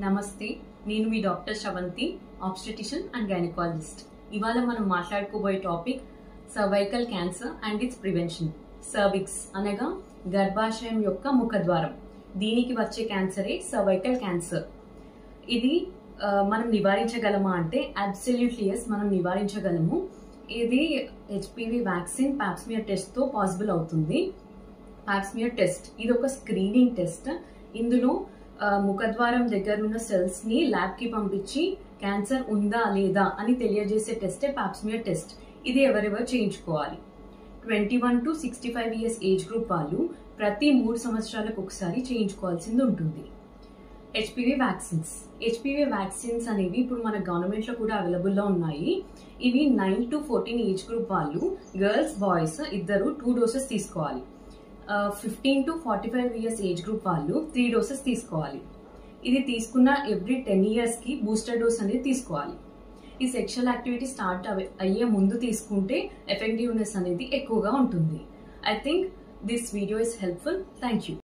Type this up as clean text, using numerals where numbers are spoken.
నమస్తే, నేను మీ doctor Sravanthi, obstetrician and gynaecologist. ఇవాళ మనం మాట్లాడుకోబోయే topic cervical cancer and its prevention. Cervix అనగా గర్భాశయం యొక్క ముఖద్వారం. దీనికి వచ్చే క్యాన్సరే సర్వైకల్ క్యాన్సర్. ఇది మనం నివారించగలమా అంటే అబ్సల్యూట్లీ ఎస్, మనం నివారించగలము. ఇది హెచ్పివి వ్యాక్సిన్ పాప్స్మియర్ టెస్ట్ తో పాసిబుల్ అవుతుంది. పాప్స్మియర్ టెస్ట్ ఇది ఒక స్క్రీనింగ్ టెస్ట్. ఇందులో ముఖద్వారం దగ్గర ఉన్న సెల్స్ ని ల్యాబ్ కి పంపించి క్యాన్సర్ ఉందా లేదా అని తెలియజేసే టెస్టే పాప్స్మియర్ టెస్ట్. ఇది ఎవరెవరు చేయించుకోవాలి? 21 to 65 ఇయర్స్ ఏజ్ గ్రూప్ వాళ్ళు ప్రతి 3 సంవత్సరాలకు ఒకసారి చేయించుకోవాల్సింది ఉంటుంది. హెచ్పివి వ్యాక్సిన్స్ అనేవి ఇప్పుడు మన గవర్నమెంట్ లో కూడా అవైలబుల్ లో ఉన్నాయి. ఇవి 9 to 14 ఏజ్ గ్రూప్ వాళ్ళు గర్ల్స్ బాయ్స్ ఇద్దరు 2 డోసెస్ తీసుకోవాలి. 15 to 45 ఇయర్స్ ఏజ్ గ్రూప్ వాళ్ళు 3 డోసెస్ తీసుకోవాలి. ఇది తీసుకున్న ఎవ్రీ 10 ఇయర్స్ కి బూస్టర్ డోస్ అనేది తీసుకోవాలి. ఈ సెక్షువల్ యాక్టివిటీ స్టార్ట్ అయ్యే ముందు తీసుకుంటే ఎఫెక్టివ్నెస్ అనేది ఎక్కువగా ఉంటుంది. I think this video is helpful. Thank you.